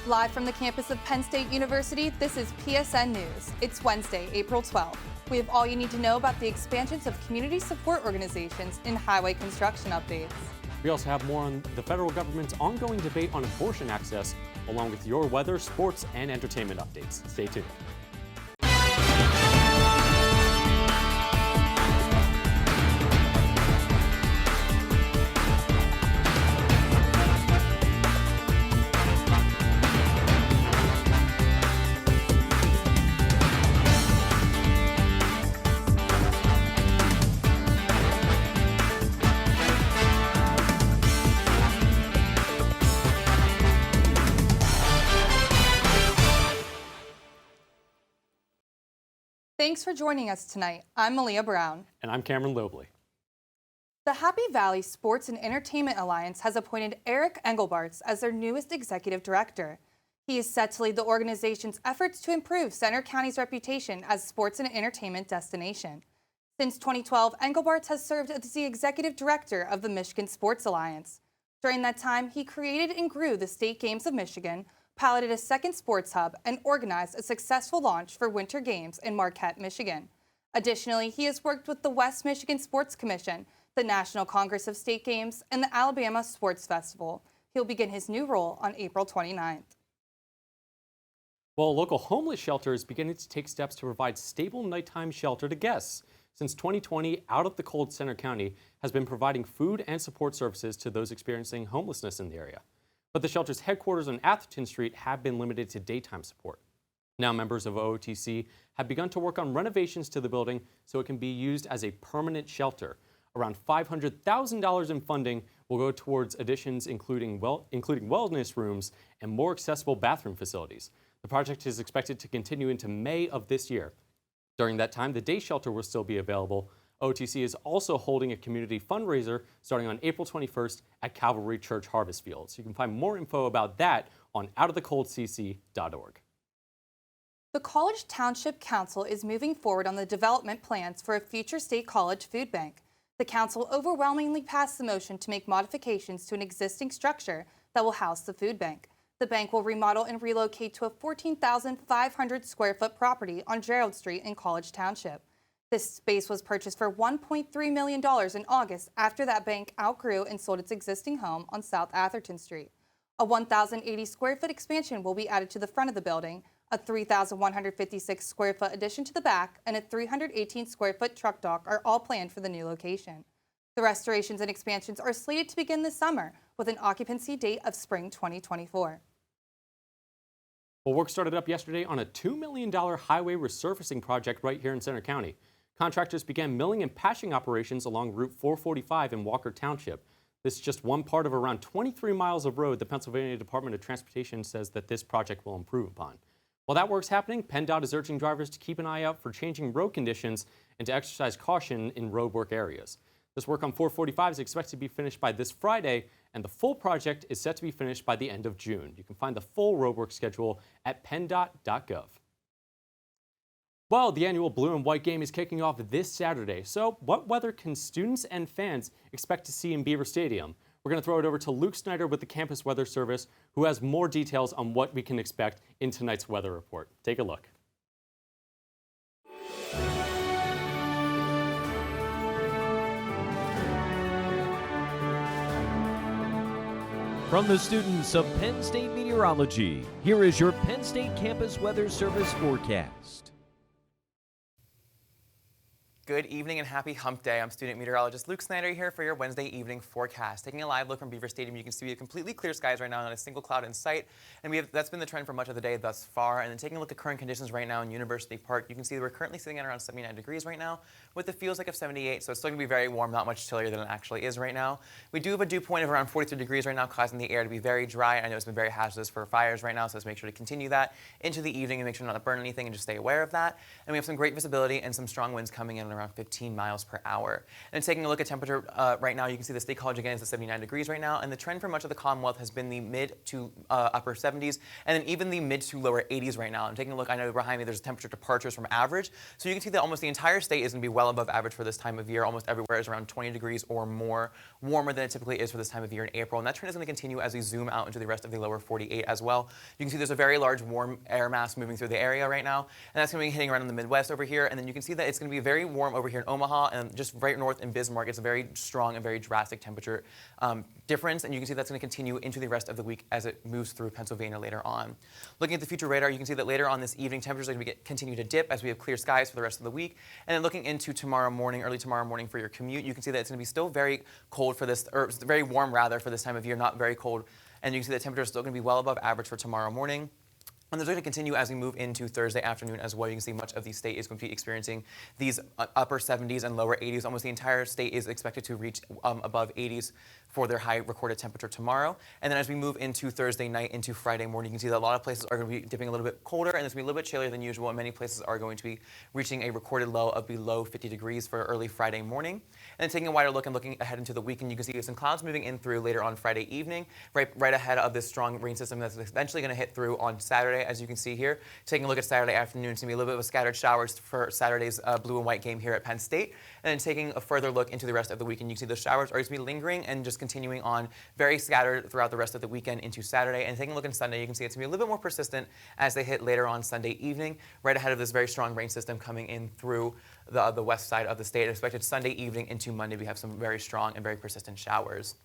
Live from the campus of Penn State University, this is PSN News. It's Wednesday, April 12th. We have all you need to know about the expansions of community support organizations and highway construction updates. We also have more on the federal government's ongoing debate on abortion access, along with your weather, sports, and entertainment updates. Stay tuned. Thanks for joining us tonight. I'm Malia Brown. And I'm Cameron Lobley. The Happy Valley Sports and Entertainment Alliance has appointed Eric Engelbartz as their newest executive director. He is set to lead the organization's efforts to improve Center County's reputation as a sports and entertainment destination. Since 2012, Engelbartz has served as the executive director of the Michigan Sports Alliance. During that time, he created and grew the State Games of Michigan, piloted a second sports hub, and organized a successful launch for Winter Games in Marquette, Michigan. Additionally, he has worked with the West Michigan Sports Commission, the National Congress of State Games, and the Alabama Sports Festival. He'll begin his new role on April 29th. Well, a local homeless shelter is beginning to take steps to provide stable nighttime shelter to guests. Since 2020, Out of the Cold Center County has been providing food and support services to those experiencing homelessness in the area. But the shelter's headquarters on Atherton Street have been limited to daytime support. Now members of OOTC have begun to work on renovations to the building so it can be used as a permanent shelter. Around $500,000 in funding will go towards additions including wellness rooms and more accessible bathroom facilities. The project is expected to continue into May of this year. During that time, the day shelter will still be available. OTC is also holding a community fundraiser starting on April 21st at Calvary Church Harvest Fields. You can find more info about that on outofthecoldcc.org. The Walker Township Council is moving forward on the development plans for a future state college food bank. The council overwhelmingly passed the motion to make modifications to an existing structure that will house the food bank. The bank will remodel and relocate to a 14,500 square foot property on Gerald Street in Walker Township. This space was purchased for $1.3 million in August after that bank outgrew and sold its existing home on South Atherton Street. A 1,080 square foot expansion will be added to the front of the building, a 3,156 square foot addition to the back, and a 318 square foot truck dock are all planned for the new location. The restorations and expansions are slated to begin this summer with an occupancy date of spring 2024. Well, work started up yesterday on a $2 million highway resurfacing project right here in Center County. Contractors began milling and patching operations along Route 445 in Walker Township. This is just one part of around 23 miles of road the Pennsylvania Department of Transportation says that this project will improve upon. While that work's happening, PennDOT is urging drivers to keep an eye out for changing road conditions and to exercise caution in roadwork areas. This work on 445 is expected to be finished by this Friday, and the full project is set to be finished by the end of June. You can find the full roadwork schedule at penndot.gov. Well, the annual Blue and White game is kicking off this Saturday. So what weather can students and fans expect to see in Beaver Stadium? We're going to throw it over to Luke Snyder with the Campus Weather Service, who has more details on what we can expect in tonight's weather report. Take a look. From the students of Penn State Meteorology, here is your Penn State Campus Weather Service forecast. Good evening and happy hump day. I'm student meteorologist Luke Snyder here for your Wednesday evening forecast. Taking a live look from Beaver Stadium, you can see completely clear skies right now, not a single cloud in sight. And that's been the trend for much of the day thus far. And then taking a look at current conditions right now in University Park, you can see that we're currently sitting at around 79 degrees right now with the feels like of 78. So it's still going to be very warm, not much chillier than it actually is right now. We do have a dew point of around 43 degrees right now, causing the air to be very dry. I know it's been very hazardous for fires right now, so let's make sure to continue that into the evening and make sure not to burn anything and just stay aware of that. And we have some great visibility and some strong winds coming in around 15 miles per hour. And taking a look at temperature right now, you can see the State College again is at 79 degrees right now, and the trend for much of the Commonwealth has been the mid to upper 70s, and then even the mid to lower 80s right now. I'm taking a look, I know behind me there's temperature departures from average, so you can see that almost the entire state is going to be well above average for this time of year. Almost everywhere is around 20 degrees or more warmer than it typically is for this time of year in April, and that trend is going to continue as we zoom out into the rest of the lower 48 as well. You can see there's a very large warm air mass moving through the area right now, and that's going to be hitting around in the Midwest over here, and then you can see that it's going to be very warm over here in Omaha and just right north in Bismarck. It's a very strong and very drastic temperature difference, and you can see that's going to continue into the rest of the week as it moves through Pennsylvania later on. Looking at the future radar, you can see that later on this evening, temperatures are going to continue to dip as we have clear skies for the rest of the week, and then looking into tomorrow morning, early tomorrow morning for your commute, you can see that it's going to be still very cold for this, or very warm rather for this time of year, not very cold, and you can see the temperature is still going to be well above average for tomorrow morning. And they're going to continue as we move into Thursday afternoon as well. You can see much of the state is going to be experiencing these upper 70s and lower 80s. Almost the entire state is expected to reach above 80s for their high recorded temperature tomorrow. And then as we move into Thursday night into Friday morning, you can see that a lot of places are going to be dipping a little bit colder, and it's going to be a little bit chillier than usual, and many places are going to be reaching a recorded low of below 50 degrees for early Friday morning. And then taking a wider look and looking ahead into the weekend, you can see some clouds moving in through later on Friday evening, right ahead of this strong rain system that's eventually going to hit through on Saturday, as you can see here. Taking a look at Saturday afternoon, it's going to be a little bit of scattered showers for Saturday's blue and white game here at Penn State. And then taking a further look into the rest of the weekend, you can see those showers are going to be lingering and just continuing on very scattered throughout the rest of the weekend into Saturday. And taking a look at Sunday, you can see it's going to be a little bit more persistent as they hit later on Sunday evening, right ahead of this very strong rain system coming in through the west side of the state. Expected Sunday evening into Monday, we have some very strong and very persistent showers.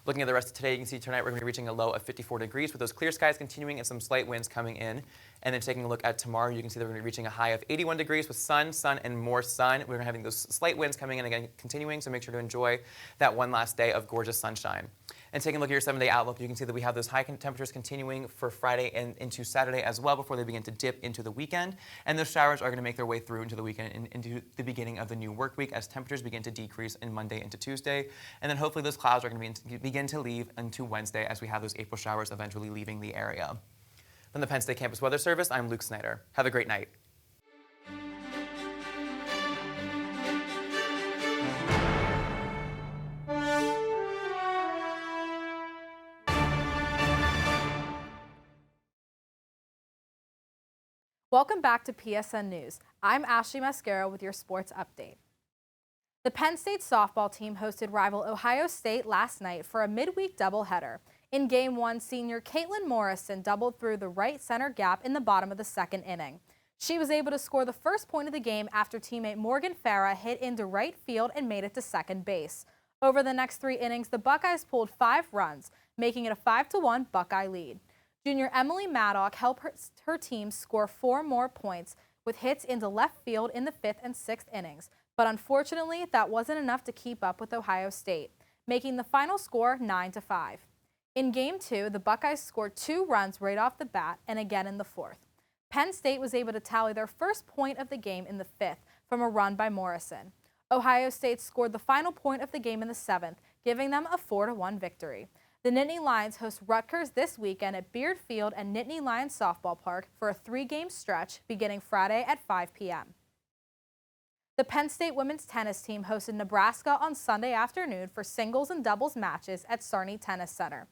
Looking at the rest of today, you can see tonight we're going to be reaching a low of 54 degrees with those clear skies continuing and some slight winds coming in. And then taking a look at tomorrow, you can see that we're going to be reaching a high of 81 degrees with sun, and more sun. We're going to be having those slight winds coming in again, continuing, so make sure to enjoy that one last day of gorgeous sunshine. And taking a look at your 7-day outlook, you can see that we have those high temperatures continuing for Friday and into Saturday as well before they begin to dip into the weekend. And those showers are going to make their way through into the weekend and into the beginning of the new work week as temperatures begin to decrease in Monday into Tuesday. And then hopefully those clouds are going to begin to leave into Wednesday as we have those April showers eventually leaving the area. From the Penn State Campus Weather Service, I'm Luke Snyder. Have a great night. Welcome back to PSN News. I'm Ashley Mascaro with your sports update. The Penn State softball team hosted rival Ohio State last night for a midweek doubleheader. In Game 1, senior Caitlin Morrison doubled through the right center gap in the bottom of the second inning. She was able to score the first point of the game after teammate Morgan Farah hit into right field and made it to second base. Over the next 3 innings, the Buckeyes pulled 5 runs, making it a 5-1 Buckeye lead. Junior Emily Maddock helped her team score 4 more points with hits into left field in the 5th and 6th innings, but unfortunately that wasn't enough to keep up with Ohio State, making the final score 9-5. In Game 2, the Buckeyes scored 2 runs right off the bat and again in the 4th. Penn State was able to tally their first point of the game in the 5th from a run by Morrison. Ohio State scored the final point of the game in the 7th, giving them a 4-1 victory. The Nittany Lions host Rutgers this weekend at Beard Field and Nittany Lions Softball Park for a 3-game stretch beginning Friday at 5 p.m. The Penn State women's tennis team hosted Nebraska on Sunday afternoon for singles and doubles matches at Sarney Tennis Center.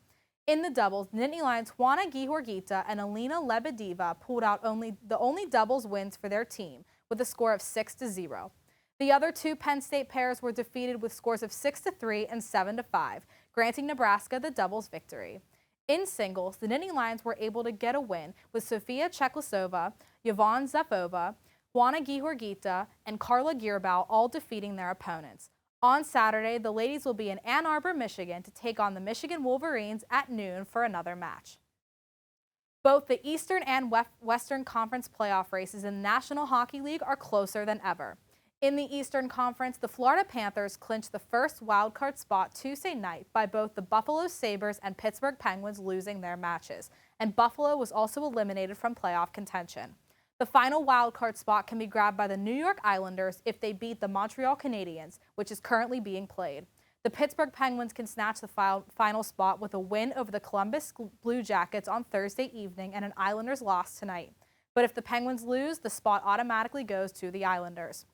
In the doubles, Nittany Lions' Juana Gihorgita and Alina Lebedeva pulled out the only doubles wins for their team with a score of 6-0. The other 2 Penn State pairs were defeated with scores of 6-3 and 7-5, granting Nebraska the doubles victory. In singles, the Nittany Lions were able to get a win with Sofia Cheklasova, Yvonne Zafova, Juana Gihorgita, and Carla Gierbau all defeating their opponents. On Saturday, the ladies will be in Ann Arbor, Michigan to take on the Michigan Wolverines at noon for another match. Both the Eastern and Western Conference playoff races in the National Hockey League are closer than ever. In the Eastern Conference, the Florida Panthers clinched the first wildcard spot Tuesday night by both the Buffalo Sabres and Pittsburgh Penguins losing their matches, and Buffalo was also eliminated from playoff contention. The final wildcard spot can be grabbed by the New York Islanders if they beat the Montreal Canadiens, which is currently being played. The Pittsburgh Penguins can snatch the final spot with a win over the Columbus Blue Jackets on Thursday evening and an Islanders loss tonight. But if the Penguins lose, the spot automatically goes to the Islanders.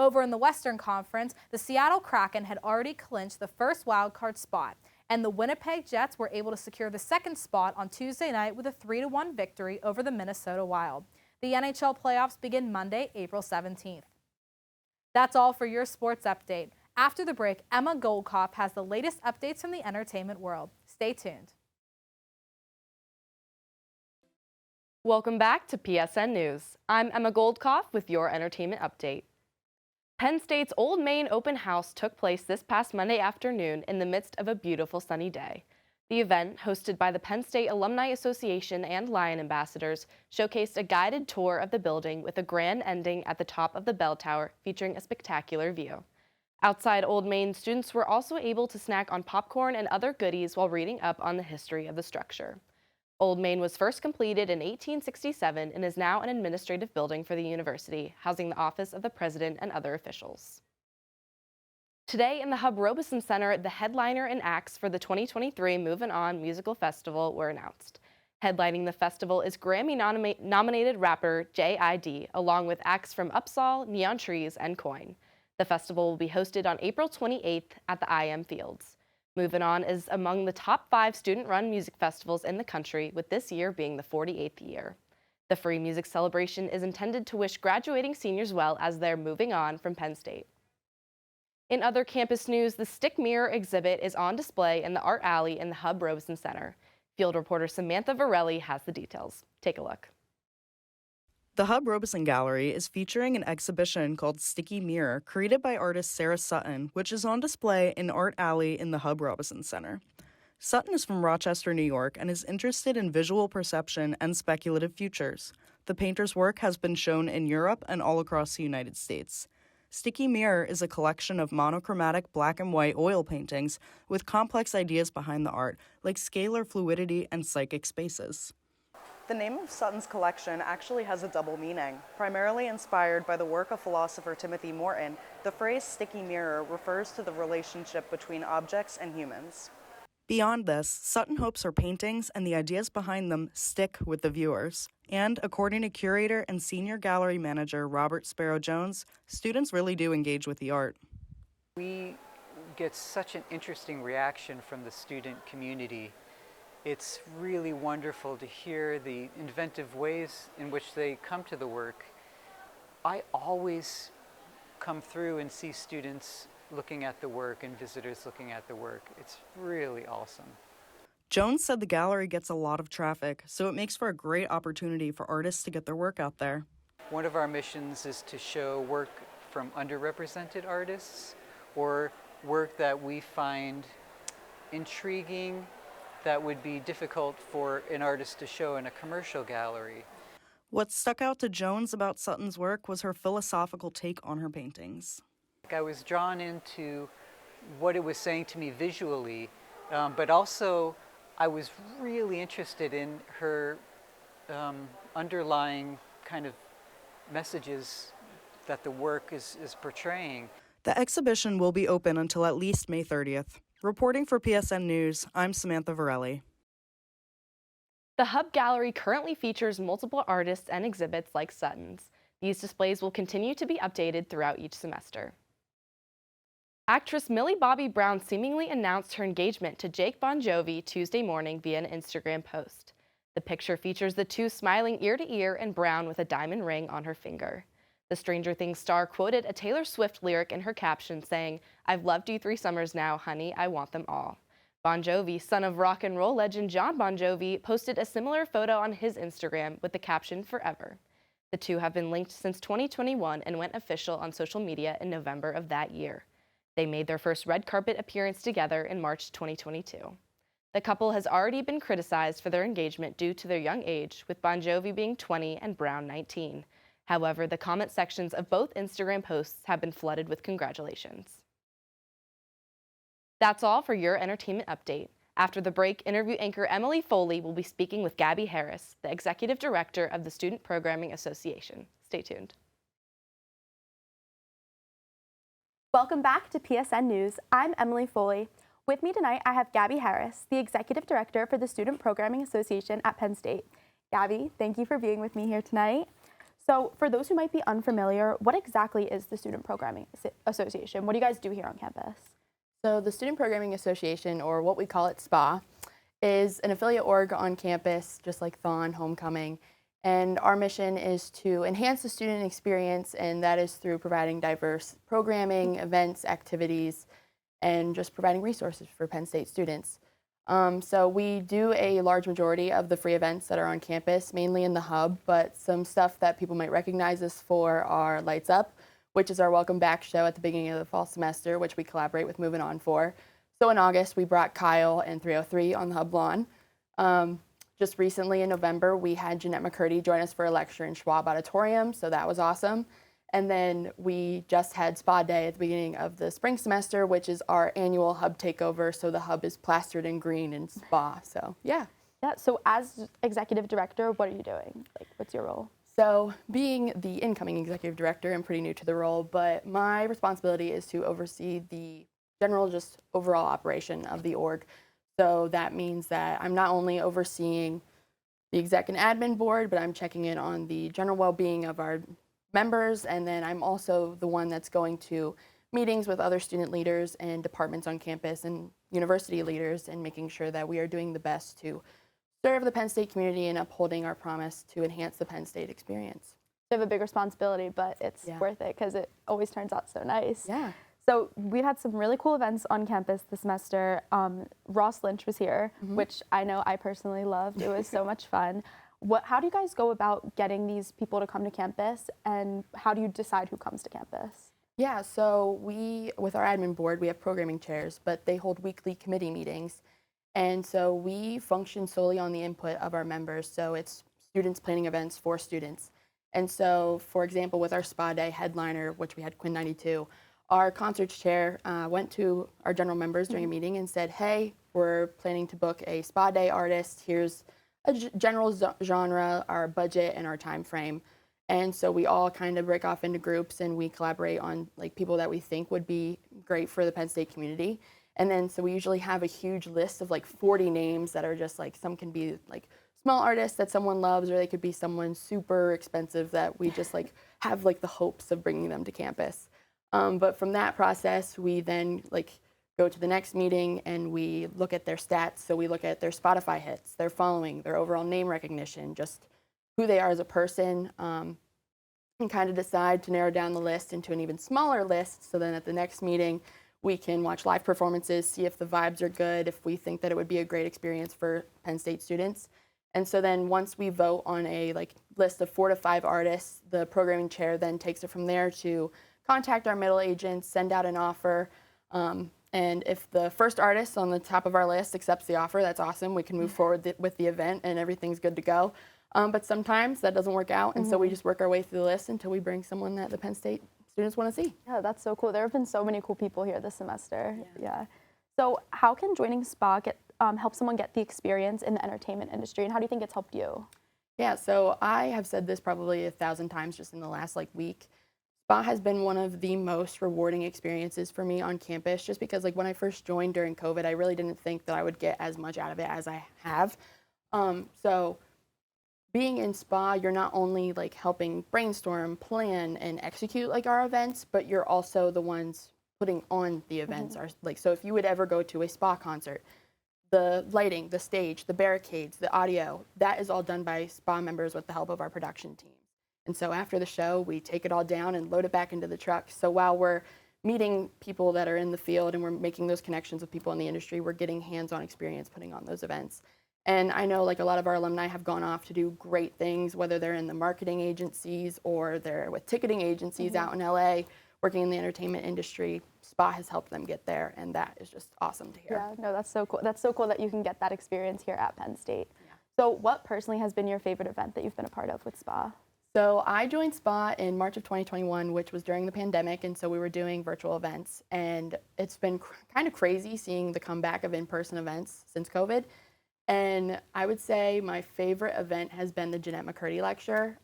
Over in the Western Conference, the Seattle Kraken had already clinched the first wildcard spot, and the Winnipeg Jets were able to secure the second spot on Tuesday night with a 3-1 victory over the Minnesota Wild. The NHL playoffs begin Monday, April 17th. That's all for your sports update. After the break, Emma Goldkopf has the latest updates from the entertainment world. Stay tuned. Welcome back to PSN News. I'm Emma Goldkopf with your entertainment update. Penn State's Old Main Open House took place this past Monday afternoon in the midst of a beautiful sunny day. The event, hosted by the Penn State Alumni Association and Lion Ambassadors, showcased a guided tour of the building with a grand ending at the top of the bell tower featuring a spectacular view. Outside Old Main, students were also able to snack on popcorn and other goodies while reading up on the history of the structure. Old Main was first completed in 1867 and is now an administrative building for the university, housing the office of the president and other officials. Today in the Hub Robeson Center, the headliner and acts for the 2023 Movin' On Musical Festival were announced. Headlining the festival is Grammy-nominated rapper J.I.D., along with acts from Upsall, Neon Trees, and Coin. The festival will be hosted on April 28th at the IM Fields. Movin' On is among the top 5 student-run music festivals in the country, with this year being the 48th year. The free music celebration is intended to wish graduating seniors well as they're moving on from Penn State. In other campus news, the Stick Mirror exhibit is on display in the Art Alley in the Hub Robeson Center. Field reporter Samantha Varelli has the details. Take a look. The Hub Robeson Gallery is featuring an exhibition called Sticky Mirror, created by artist Sarah Sutton, which is on display in Art Alley in the Hub Robeson Center. Sutton is from Rochester, New York, and is interested in visual perception and speculative futures. The painter's work has been shown in Europe and all across the United States. Sticky Mirror is a collection of monochromatic black and white oil paintings with complex ideas behind the art, like scalar fluidity and psychic spaces. The name of Sutton's collection actually has a double meaning. Primarily inspired by the work of philosopher Timothy Morton, the phrase sticky mirror refers to the relationship between objects and humans. Beyond this, Sutton hopes her paintings and the ideas behind them stick with the viewers. And according to curator and senior gallery manager Robert Sparrow Jones, students really do engage with the art. We get such an interesting reaction from the student community. It's really wonderful to hear the inventive ways in which they come to the work. I always come through and see students looking at the work and visitors looking at the work. It's really awesome. Jones said the gallery gets a lot of traffic, so it makes for a great opportunity for artists to get their work out there. One of our missions is to show work from underrepresented artists, or work that we find intriguing that would be difficult for an artist to show in a commercial gallery. What stuck out to Jones about Sutton's work was her philosophical take on her paintings. I was drawn into what it was saying to me visually, but also I was really interested in her underlying kind of messages that the work is portraying. The exhibition will be open until at least May 30th. Reporting for PSN News, I'm Samantha Varelli. The Hub Gallery currently features multiple artists and exhibits like Sutton's. These displays will continue to be updated throughout each semester. Actress Millie Bobby Brown seemingly announced her engagement to Jake Bon Jovi Tuesday morning via an Instagram post. The picture features the two smiling ear to ear and Brown with a diamond ring on her finger. The Stranger Things star quoted a Taylor Swift lyric in her caption saying, "I've loved you 3 summers now, honey, I want them all." Bon Jovi, son of rock and roll legend John Bon Jovi, posted a similar photo on his Instagram with the caption "Forever." The two have been linked since 2021 and went official on social media in November of that year. They made their first red carpet appearance together in March 2022. The couple has already been criticized for their engagement due to their young age, with Bon Jovi being 20 and Brown 19. However, the comment sections of both Instagram posts have been flooded with congratulations. That's all for your entertainment update. After the break, interview anchor Emily Foley will be speaking with Gabby Harris, the Executive Director of the Student Programming Association. Stay tuned. Welcome back to PSN News. I'm Emily Foley. With me tonight, I have Gabby Harris, the Executive Director for the Student Programming Association at Penn State. Gabby, thank you for being with me here tonight. So for those who might be unfamiliar, what exactly is the Student Programming Association? What do you guys do here on campus? So the Student Programming Association, or what we call it SPA, is an affiliate org on campus, just like Thon, Homecoming. And our mission is to enhance the student experience, and that is through providing diverse programming, events, activities, and just providing resources for Penn State students. So we do a large majority of the free events that are on campus, mainly in the hub, but some stuff that people might recognize us for are Lights Up, which is our welcome back show at the beginning of the fall semester, which we collaborate with Moving On for. So in August, we brought Kyle and 303 on the hub lawn. Just recently in November, we had Jeanette McCurdy join us for a lecture in Schwab Auditorium, so that was awesome. And then we just had Spa Day at the beginning of the spring semester, which is our annual hub takeover. So the hub is plastered in green and spa. So yeah. Yeah. So as executive director, what are you doing? Like, what's your role? So being the incoming executive director, I'm pretty new to the role, but my responsibility is to oversee the general, just overall operation of the org. So that means that I'm not only overseeing the exec and admin board, but I'm checking in on the general well-being of our members, and then I'm also the one that's going to meetings with other student leaders and departments on campus and university leaders, and making sure that we are doing the best to serve the Penn State community and upholding our promise to enhance the Penn State experience. You have a big responsibility, but it's worth it because it always turns out so nice. Yeah. So we've had some really cool events on campus this semester. Ross Lynch was here, which I know I personally loved. It was so much fun. How do you guys go about getting these people to come to campus, and how do you decide who comes to campus? Yeah, so with our admin board, we have programming chairs, but they hold weekly committee meetings. And so we function solely on the input of our members. So it's students planning events for students. And so, for example, with our Spa Day headliner, which we had Quinn 92, our concerts chair went to our general members during a meeting and said, hey, we're planning to book a Spa Day artist. Here's a general genre, our budget, and our time frame. And so we all kind of break off into groups and we collaborate on like people that we think would be great for the Penn State community. And then so we usually have a huge list of like 40 names that are just like, some can be like small artists that someone loves, or they could be someone super expensive that we just like have like the hopes of bringing them to campus. But from that process, we then like go to the next meeting and we look at their stats. So we look at their Spotify hits, their following, their overall name recognition, just who they are as a person, and kind of decide to narrow down the list into an even smaller list. So then at the next meeting, we can watch live performances, see if the vibes are good, if we think that it would be a great experience for Penn State students. And so then once we vote on a like list of 4 to 5 artists, the programming chair then takes it from there to contact our middle agents, send out an offer. And if the first artist on the top of our list accepts the offer, that's awesome. We can move forward with the event and everything's good to go. But sometimes that doesn't work out. And so we just work our way through the list until we bring someone that the Penn State students want to see. Yeah, that's so cool. There have been so many cool people here this semester. Yeah. So how can joining SPA help someone get the experience in the entertainment industry, and how do you think it's helped you? Yeah, so I have said this probably 1,000 times just in the last like week. SPA has been one of the most rewarding experiences for me on campus, just because like when I first joined during COVID, I really didn't think that I would get as much out of it as I have. So being in SPA, you're not only like helping brainstorm, plan, and execute like our events, but you're also the ones putting on the events. Like, so if you would ever go to a SPA concert, the lighting, the stage, the barricades, the audio, that is all done by SPA members with the help of our production team. And so after the show, we take it all down and load it back into the truck. So while we're meeting people that are in the field and we're making those connections with people in the industry, we're getting hands-on experience putting on those events. And I know like a lot of our alumni have gone off to do great things, whether they're in the marketing agencies or they're with ticketing agencies out in LA, working in the entertainment industry. SPA has helped them get there, and that is just awesome to hear. Yeah, no, that's so cool. That's so cool that you can get that experience here at Penn State. Yeah. So what personally has been your favorite event that you've been a part of with SPA? So I joined SPA in March of 2021, which was during the pandemic, and so we were doing virtual events. And it's been kind of crazy seeing the comeback of in-person events since COVID. And I would say my favorite event has been the Jeanette McCurdy lecture.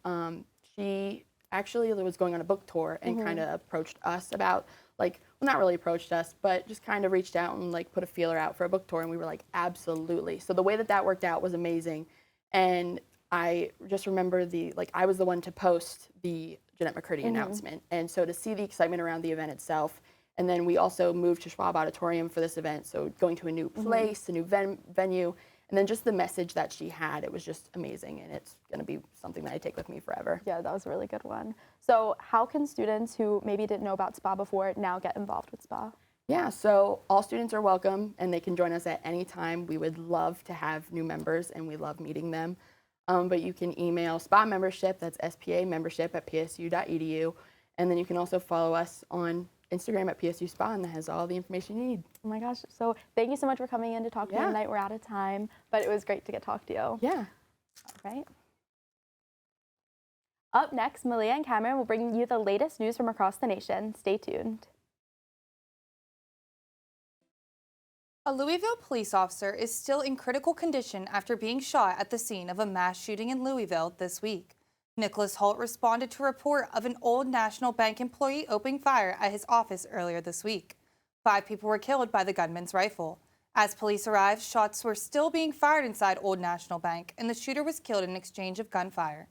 She actually was going on a book tour and kind of approached us about, like, well, not really approached us, but just kind of reached out and like put a feeler out for a book tour, and we were like, absolutely. So the way that that worked out was amazing. And I just remember I was the one to post the Jeanette McCurdy announcement. And so to see the excitement around the event itself, and then we also moved to Schwab Auditorium for this event, so going to a new place, a new venue, and then just the message that she had, it was just amazing, and it's going to be something that I take with me forever. Yeah, that was a really good one. So how can students who maybe didn't know about SPA before now get involved with SPA? Yeah, so all students are welcome, and they can join us at any time. We would love to have new members, and we love meeting them. But you can email SPA membership, that's SPA membership at psu.edu, and then you can also follow us on Instagram at PSU SPA, and that has all the information you need. Oh my gosh, so thank you so much for coming in to talk to me tonight. We're out of time, but it was great to get to talk to you. Yeah. All right. Up next, Malia and Cameron will bring you the latest news from across the nation. Stay tuned. A Louisville police officer is still in critical condition after being shot at the scene of a mass shooting in Louisville this week. Nicholas Holt responded to a report of an Old National Bank employee opening fire at his office earlier this week. 5 people were killed by the gunman's rifle. As police arrived, shots were still being fired inside Old National Bank, and the shooter was killed in an exchange of gunfire.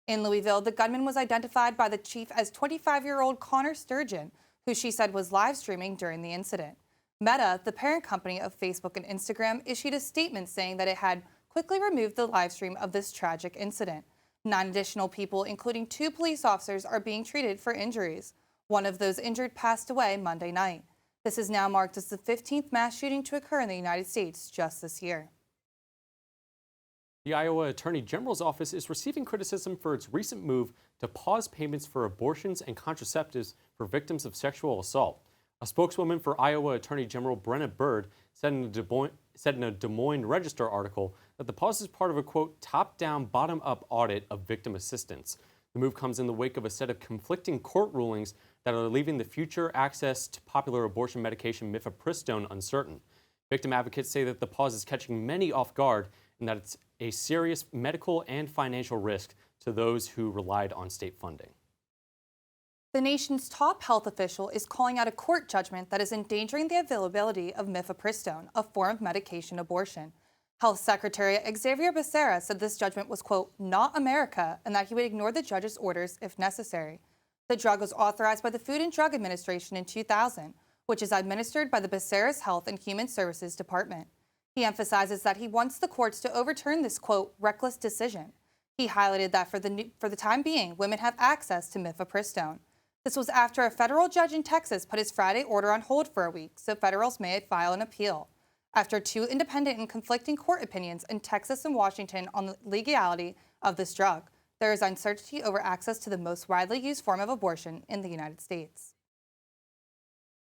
In Louisville, the gunman was identified by the chief as 25-year-old Connor Sturgeon, who she said was live streaming during the incident. Meta, the parent company of Facebook and Instagram, issued a statement saying that it had quickly removed the live stream of this tragic incident. 9 additional people, including 2 police officers, are being treated for injuries. One of those injured passed away Monday night. This is now marked as the 15th mass shooting to occur in the United States just this year. The Iowa Attorney General's office is receiving criticism for its recent move to pause payments for abortions and contraceptives for victims of sexual assault. A spokeswoman for Iowa Attorney General Brenna Bird said in a Des Moines Register article that the pause is part of a, quote, top-down, bottom-up audit of victim assistance. The move comes in the wake of a set of conflicting court rulings that are leaving the future access to popular abortion medication mifepristone uncertain. Victim advocates say that the pause is catching many off guard and that it's a serious medical and financial risk to those who relied on state funding. The nation's top health official is calling out a court judgment that is endangering the availability of mifepristone, a form of medication abortion. Health Secretary Xavier Becerra said this judgment was, quote, not America, and that he would ignore the judge's orders if necessary. The drug was authorized by the Food and Drug Administration in 2000, which is administered by the Becerra's Health and Human Services Department. He emphasizes that he wants the courts to overturn this, quote, reckless decision. He highlighted that for the time being, women have access to mifepristone. This was after a federal judge in Texas put his Friday order on hold for a week, so federals may file an appeal. After 2 independent and conflicting court opinions in Texas and Washington on the legality of this drug, there is uncertainty over access to the most widely used form of abortion in the United States.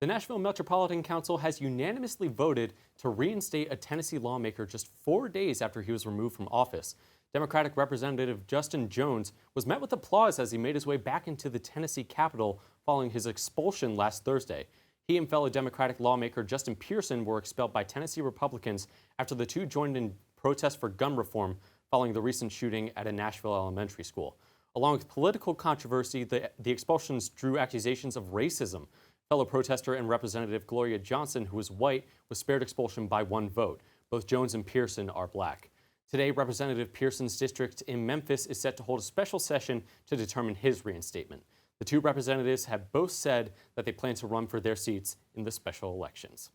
The Nashville Metropolitan Council has unanimously voted to reinstate a Tennessee lawmaker just 4 days after he was removed from office. Democratic Representative Justin Jones was met with applause as he made his way back into the Tennessee Capitol following his expulsion last Thursday. He and fellow Democratic lawmaker Justin Pearson were expelled by Tennessee Republicans after the two joined in protest for gun reform following the recent shooting at a Nashville elementary school. Along with political controversy, the expulsions drew accusations of racism. Fellow protester and Representative Gloria Johnson, who is white, was spared expulsion by 1 vote. Both Jones and Pearson are black. Today, Representative Pearson's district in Memphis is set to hold a special session to determine his reinstatement. The 2 representatives have both said that they plan to run for their seats in the special elections.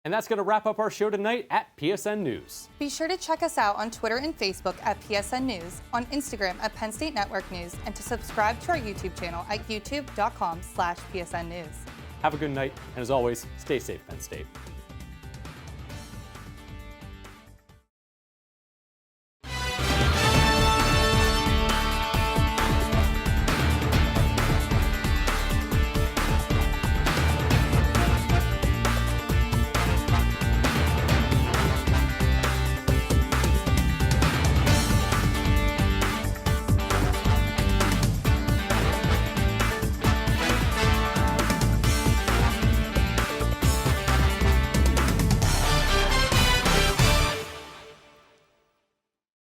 And that's going to wrap up our show tonight at PSN News. Be sure to check us out on Twitter and Facebook at PSN News, on Instagram at Penn State Network News, and to subscribe to our YouTube channel at youtube.com/PSN News. Have a good night, and as always, stay safe, Penn State.